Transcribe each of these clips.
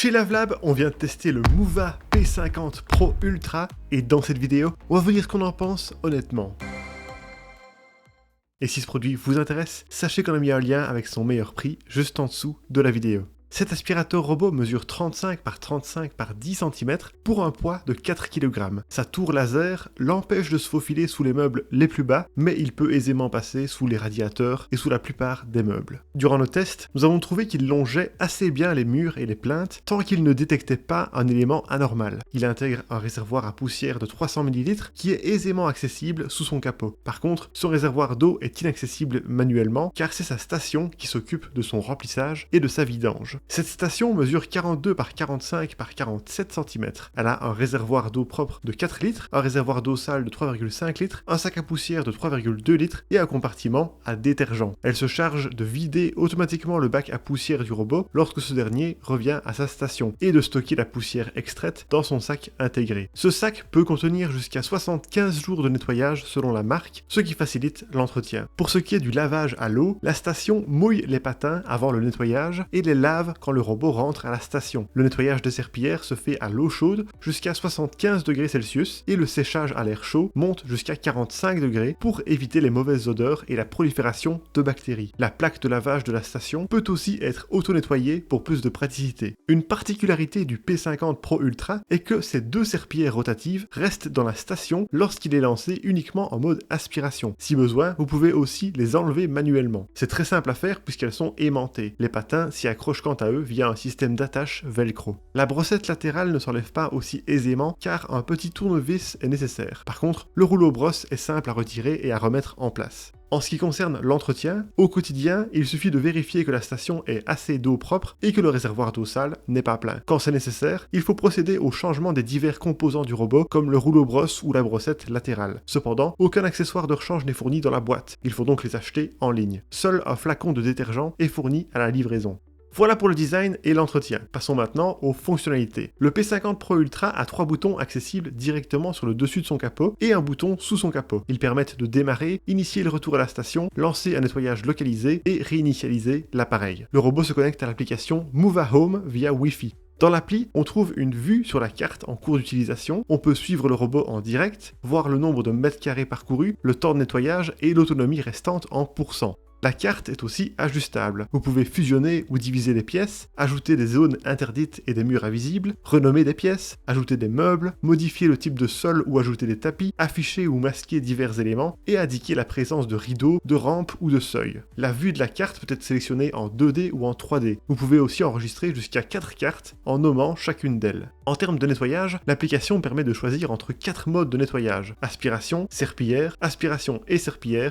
Chez Lavelab, on vient de tester le Mouva P50 Pro Ultra et dans cette vidéo, on va vous dire ce qu'on en pense honnêtement. Et si ce produit vous intéresse, sachez qu'on a mis un lien avec son meilleur prix juste en dessous de la vidéo. Cet aspirateur robot mesure 35 par 35 par 10 cm pour un poids de 4 kg. Sa tour laser l'empêche de se faufiler sous les meubles les plus bas, mais il peut aisément passer sous les radiateurs et sous la plupart des meubles. Durant nos tests, nous avons trouvé qu'il longeait assez bien les murs et les plinthes tant qu'il ne détectait pas un élément anormal. Il intègre un réservoir à poussière de 300 ml qui est aisément accessible sous son capot. Par contre, son réservoir d'eau est inaccessible manuellement car c'est sa station qui s'occupe de son remplissage et de sa vidange. Cette station mesure 42 par 45 par 47 cm. Elle a un réservoir d'eau propre de 4 litres, un réservoir d'eau sale de 3,5 litres, un sac à poussière de 3,2 litres et un compartiment à détergent. Elle se charge de vider automatiquement le bac à poussière du robot lorsque ce dernier revient à sa station et de stocker la poussière extraite dans son sac intégré. Ce sac peut contenir jusqu'à 75 jours de nettoyage selon la marque, ce qui facilite l'entretien. Pour ce qui est du lavage à l'eau, la station mouille les patins avant le nettoyage et les lave quand le robot rentre à la station. Le nettoyage des serpillères se fait à l'eau chaude jusqu'à 75 degrés Celsius et le séchage à l'air chaud monte jusqu'à 45 degrés pour éviter les mauvaises odeurs et la prolifération de bactéries. La plaque de lavage de la station peut aussi être auto-nettoyée pour plus de praticité. Une particularité du P50 Pro Ultra est que ces deux serpillères rotatives restent dans la station lorsqu'il est lancé uniquement en mode aspiration. Si besoin, vous pouvez aussi les enlever manuellement. C'est très simple à faire puisqu'elles sont aimantées. Les patins s'y accrochent quant à eux via un système d'attache velcro. La brossette latérale ne s'enlève pas aussi aisément car un petit tournevis est nécessaire. Par contre, le rouleau brosse est simple à retirer et à remettre en place. En ce qui concerne l'entretien, au quotidien, il suffit de vérifier que la station ait assez d'eau propre et que le réservoir d'eau sale n'est pas plein. Quand c'est nécessaire, il faut procéder au changement des divers composants du robot comme le rouleau brosse ou la brossette latérale. Cependant, aucun accessoire de rechange n'est fourni dans la boîte. Il faut donc les acheter en ligne. Seul un flacon de détergent est fourni à la livraison. Voilà pour le design et l'entretien. Passons maintenant aux fonctionnalités. Le P50 Pro Ultra a 3 boutons accessibles directement sur le dessus de son capot et un bouton sous son capot. Ils permettent de démarrer, initier le retour à la station, lancer un nettoyage localisé et réinitialiser l'appareil. Le robot se connecte à l'application Mouva Home via Wi-Fi. Dans l'appli, on trouve une vue sur la carte en cours d'utilisation, on peut suivre le robot en direct, voir le nombre de mètres carrés parcourus, le temps de nettoyage et l'autonomie restante en pourcent. La carte est aussi ajustable. Vous pouvez fusionner ou diviser des pièces, ajouter des zones interdites et des murs invisibles, renommer des pièces, ajouter des meubles, modifier le type de sol ou ajouter des tapis, afficher ou masquer divers éléments et indiquer la présence de rideaux, de rampes ou de seuils. La vue de la carte peut être sélectionnée en 2D ou en 3D. Vous pouvez aussi enregistrer jusqu'à 4 cartes en nommant chacune d'elles. En termes de nettoyage, l'application permet de choisir entre 4 modes de nettoyage: aspiration, serpillière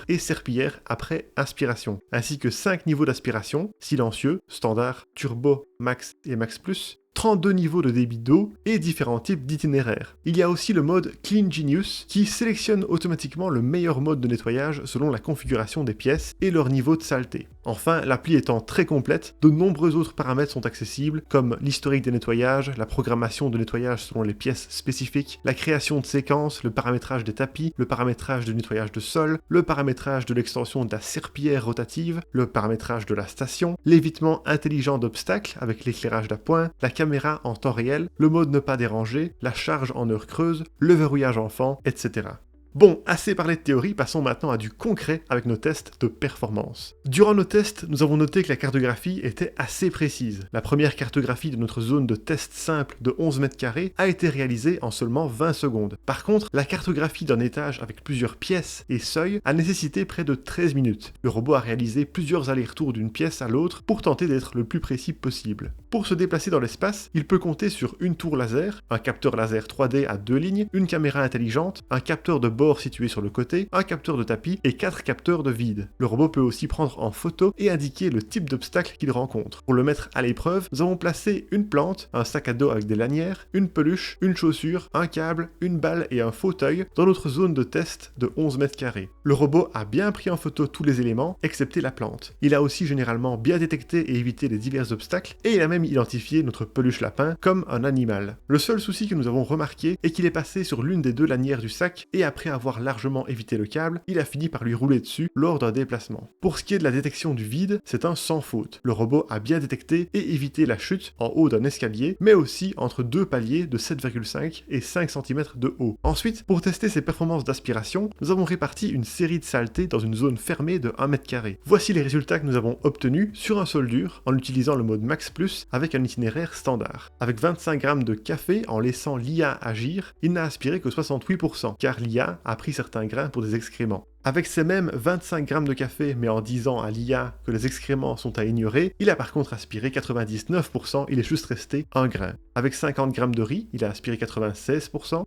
et serpillière après aspiration, ainsi que 5 niveaux d'aspiration: silencieux, standard, turbo, max et max plus, 32 niveaux de débit d'eau et différents types d'itinéraires. Il y a aussi le mode Clean Genius qui sélectionne automatiquement le meilleur mode de nettoyage selon la configuration des pièces et leur niveau de saleté. Enfin, l'appli étant très complète, de nombreux autres paramètres sont accessibles comme l'historique des nettoyages, la programmation de nettoyage selon les pièces spécifiques, la création de séquences, le paramétrage des tapis, le paramétrage de nettoyage de sol, le paramétrage de l'extension de la serpillière rotative, le paramétrage de la station, l'évitement intelligent d'obstacles avec l'éclairage d'appoint, la caméra en temps réel, le mode ne pas déranger, la charge en heure creuse, le verrouillage enfant, etc. Bon, assez parlé de théorie, passons maintenant à du concret avec nos tests de performance. Durant nos tests, nous avons noté que la cartographie était assez précise. La première cartographie de notre zone de test simple de 11 mètres carrés a été réalisée en seulement 20 secondes. Par contre, la cartographie d'un étage avec plusieurs pièces et seuils a nécessité près de 13 minutes. Le robot a réalisé plusieurs allers-retours d'une pièce à l'autre pour tenter d'être le plus précis possible. Pour se déplacer dans l'espace, il peut compter sur une tour laser, un capteur laser 3D à 2 lignes, une caméra intelligente, un capteur de bord situé sur le côté, un capteur de tapis et 4 capteurs de vide. Le robot peut aussi prendre en photo et indiquer le type d'obstacle qu'il rencontre. Pour le mettre à l'épreuve, nous avons placé une plante, un sac à dos avec des lanières, une peluche, une chaussure, un câble, une balle et un fauteuil dans notre zone de test de 11 mètres carrés. Le robot a bien pris en photo tous les éléments, excepté la plante. Il a aussi généralement bien détecté et évité les divers obstacles et il a même identifié notre peluche lapin comme un animal. Le seul souci que nous avons remarqué est qu'il est passé sur l'une des 2 lanières du sac et après avoir largement évité le câble, il a fini par lui rouler dessus lors d'un déplacement. Pour ce qui est de la détection du vide, c'est un sans faute. Le robot a bien détecté et évité la chute en haut d'un escalier, mais aussi entre deux paliers de 7,5 et 5 cm de haut. Ensuite, pour tester ses performances d'aspiration, nous avons réparti une série de saletés dans une zone fermée de 1 m². Voici les résultats que nous avons obtenus sur un sol dur en utilisant le mode Max Plus avec un itinéraire standard. Avec 25 g de café en laissant l'IA agir, il n'a aspiré que 68%, car l'IA a pris certains grains pour des excréments. Avec ces mêmes 25 g de café, mais en disant à l'IA que les excréments sont à ignorer, il a par contre aspiré 99%, il est juste resté 1 grain. Avec 50 g de riz, il a aspiré 96%.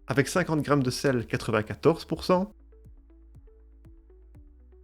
Avec 50 g de sel, 94%.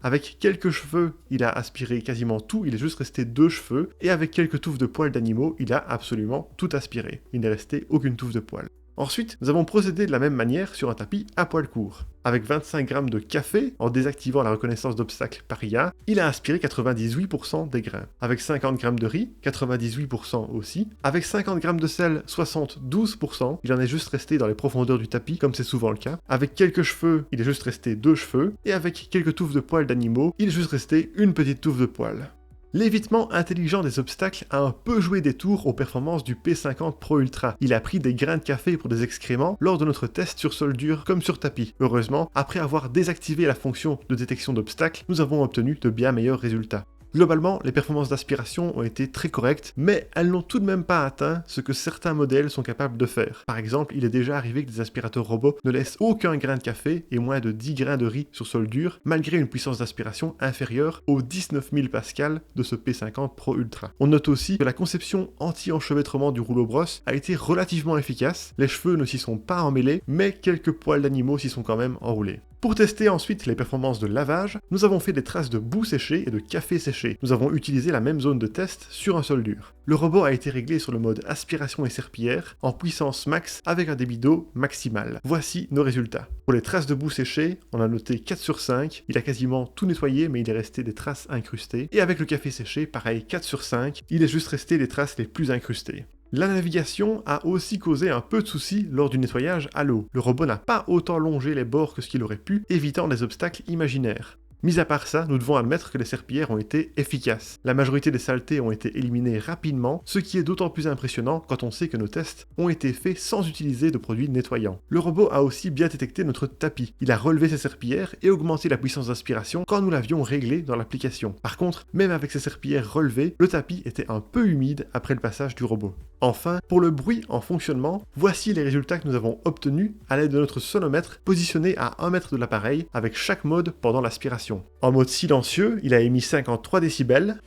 Avec quelques cheveux, il a aspiré quasiment tout, il est juste resté 2 cheveux, et avec quelques touffes de poils d'animaux, il a absolument tout aspiré. Il n'est resté aucune touffe de poils. Ensuite, nous avons procédé de la même manière sur un tapis à poils courts. Avec 25 g de café, en désactivant la reconnaissance d'obstacles par IA, il a aspiré 98% des grains. Avec 50 g de riz, 98% aussi. Avec 50 g de sel, 72%. Il en est juste resté dans les profondeurs du tapis, comme c'est souvent le cas. Avec quelques cheveux, il est juste resté 2 cheveux. Et avec quelques touffes de poils d'animaux, il est juste resté une petite touffe de poils. L'évitement intelligent des obstacles a un peu joué des tours aux performances du P50 Pro Ultra. Il a pris des grains de café pour des excréments lors de notre test sur sol dur comme sur tapis. Heureusement, après avoir désactivé la fonction de détection d'obstacles, nous avons obtenu de bien meilleurs résultats. Globalement, les performances d'aspiration ont été très correctes, mais elles n'ont tout de même pas atteint ce que certains modèles sont capables de faire. Par exemple, il est déjà arrivé que des aspirateurs robots ne laissent aucun grain de café et moins de 10 grains de riz sur sol dur, malgré une puissance d'aspiration inférieure aux 19 000 pascal de ce P50 Pro Ultra. On note aussi que la conception anti-enchevêtrement du rouleau brosse a été relativement efficace, les cheveux ne s'y sont pas emmêlés, mais quelques poils d'animaux s'y sont quand même enroulés. Pour tester ensuite les performances de lavage, nous avons fait des traces de boue séchée et de café séché. Nous avons utilisé la même zone de test sur un sol dur. Le robot a été réglé sur le mode aspiration et serpillière en puissance max avec un débit d'eau maximal. Voici nos résultats. Pour les traces de boue séchée, on a noté 4 sur 5. Il a quasiment tout nettoyé, mais il est resté des traces incrustées. Et avec le café séché, pareil, 4 sur 5. Il est juste resté les traces les plus incrustées. La navigation a aussi causé un peu de soucis lors du nettoyage à l'eau. Le robot n'a pas autant longé les bords que ce qu'il aurait pu, évitant des obstacles imaginaires. Mis à part ça, nous devons admettre que les serpillères ont été efficaces. La majorité des saletés ont été éliminées rapidement, ce qui est d'autant plus impressionnant quand on sait que nos tests ont été faits sans utiliser de produits nettoyants. Le robot a aussi bien détecté notre tapis. Il a relevé ses serpillères et augmenté la puissance d'aspiration quand nous l'avions réglé dans l'application. Par contre, même avec ses serpillères relevées, le tapis était un peu humide après le passage du robot. Enfin, pour le bruit en fonctionnement, voici les résultats que nous avons obtenus à l'aide de notre sonomètre positionné à 1 mètre de l'appareil avec chaque mode pendant l'aspiration. En mode silencieux, il a émis 53 décibels.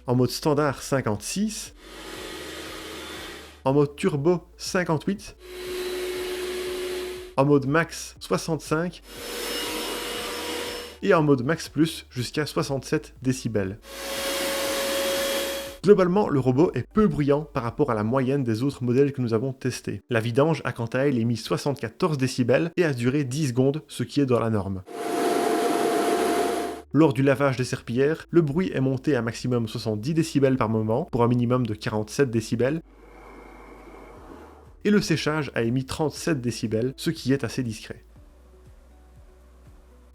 En mode standard, 56. En mode turbo, 58. En mode max, 65. Et en mode max plus, jusqu'à 67 décibels. Globalement, le robot est peu bruyant par rapport à la moyenne des autres modèles que nous avons testés. La vidange a quant à elle émis 74 décibels et a duré 10 secondes, ce qui est dans la norme. Lors du lavage des serpillères, le bruit est monté à maximum 70 décibels par moment, pour un minimum de 47 décibels. Et le séchage a émis 37 décibels, ce qui est assez discret.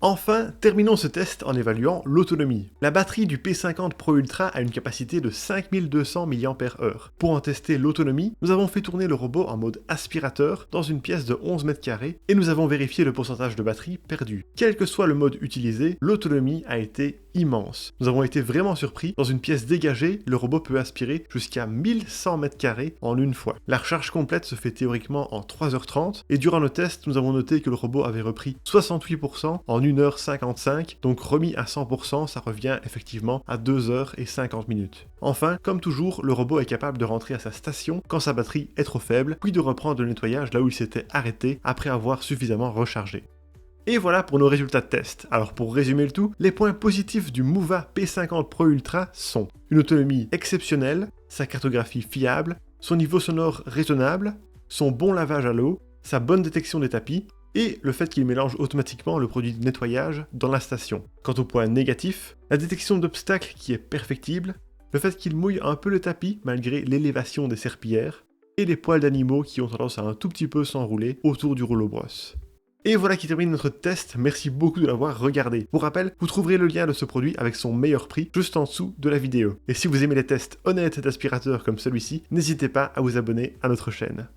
Enfin, terminons ce test en évaluant l'autonomie. La batterie du P50 Pro Ultra a une capacité de 5200 mAh. Pour en tester l'autonomie, nous avons fait tourner le robot en mode aspirateur dans une pièce de 11 m² et nous avons vérifié le pourcentage de batterie perdu. Quel que soit le mode utilisé, l'autonomie a été immense. Nous avons été vraiment surpris, dans une pièce dégagée, le robot peut aspirer jusqu'à 1100 m² en une fois. La recharge complète se fait théoriquement en 3h30 et durant nos tests, nous avons noté que le robot avait repris 68% en 1h55, donc remis à 100%, ça revient effectivement à 2h50. Enfin, comme toujours, le robot est capable de rentrer à sa station quand sa batterie est trop faible, puis de reprendre le nettoyage là où il s'était arrêté après avoir suffisamment rechargé. Et voilà pour nos résultats de test. Alors pour résumer le tout, les points positifs du Moova P50 Pro Ultra sont une autonomie exceptionnelle, sa cartographie fiable, son niveau sonore raisonnable, son bon lavage à l'eau, sa bonne détection des tapis, et le fait qu'il mélange automatiquement le produit de nettoyage dans la station. Quant au point négatif, la détection d'obstacles qui est perfectible, le fait qu'il mouille un peu le tapis malgré l'élévation des serpillères, et les poils d'animaux qui ont tendance à un tout petit peu s'enrouler autour du rouleau brosse. Et voilà qui termine notre test, merci beaucoup de l'avoir regardé. Pour rappel, vous trouverez le lien de ce produit avec son meilleur prix juste en dessous de la vidéo. Et si vous aimez les tests honnêtes d'aspirateurs comme celui-ci, n'hésitez pas à vous abonner à notre chaîne.